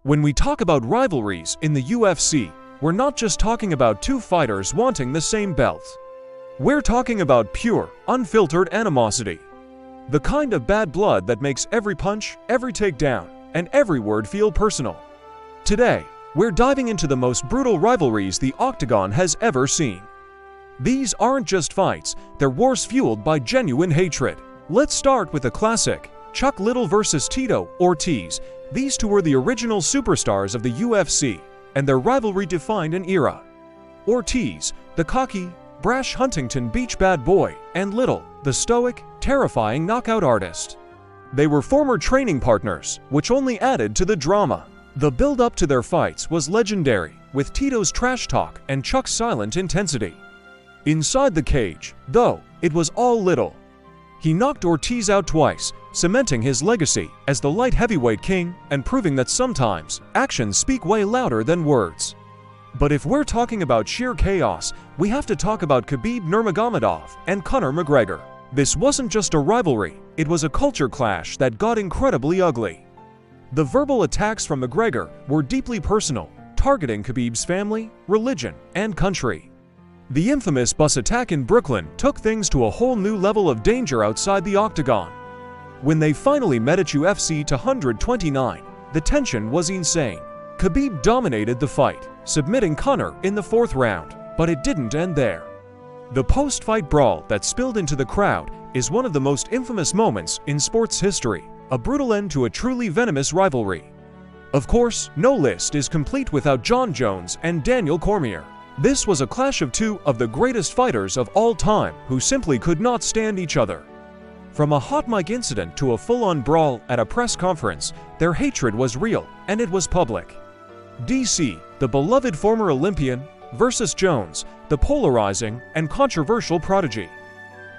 When we talk about rivalries in the UFC, we're not just talking about two fighters wanting the same belt. We're talking about pure, unfiltered animosity. The kind of bad blood that makes every punch, every takedown, and every word feel personal. Today, we're diving into the most brutal rivalries the Octagon has ever seen. These aren't just fights, they're wars fueled by genuine hatred. Let's start with a classic, Chuck Liddell vs. Tito Ortiz. These two were the original superstars of the UFC, and their rivalry defined an era. Ortiz, the cocky, brash Huntington Beach bad boy, and Liddell, the stoic, terrifying knockout artist. They were former training partners, which only added to the drama. The build-up to their fights was legendary, with Tito's trash talk and Chuck's silent intensity. Inside the cage, though, it was all Liddell. He knocked Ortiz out twice, cementing his legacy as the light heavyweight king and proving that sometimes actions speak way louder than words. But if we're talking about sheer chaos, we have to talk about Khabib Nurmagomedov and Conor McGregor. This wasn't just a rivalry, it was a culture clash that got incredibly ugly. The verbal attacks from McGregor were deeply personal, targeting Khabib's family, religion, and country. The infamous bus attack in Brooklyn took things to a whole new level of danger outside the Octagon. When they finally met at UFC 229, the tension was insane. Khabib dominated the fight, submitting Conor in the fourth round, but it didn't end there. The post-fight brawl that spilled into the crowd is one of the most infamous moments in sports history, a brutal end to a truly venomous rivalry. Of course, no list is complete without Jon Jones and Daniel Cormier. This was a clash of two of the greatest fighters of all time who simply could not stand each other. From a hot mic incident to a full-on brawl at a press conference, their hatred was real and it was public. DC, the beloved former Olympian, versus Jones, the polarizing and controversial prodigy.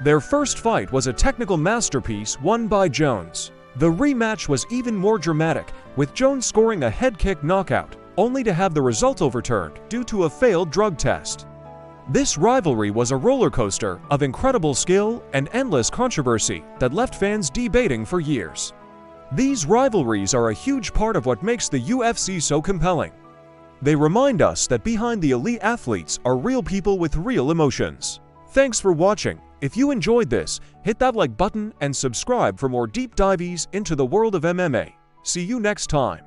Their first fight was a technical masterpiece won by Jones. The rematch was even more dramatic, with Jones scoring a head kick knockout, only to have the result overturned due to a failed drug test. This rivalry was a roller coaster of incredible skill and endless controversy that left fans debating for years. These rivalries are a huge part of what makes the UFC so compelling. They remind us that behind the elite athletes are real people with real emotions. Thanks for watching. If you enjoyed this, hit that like button and subscribe for more deep dives into the world of MMA. See you next time.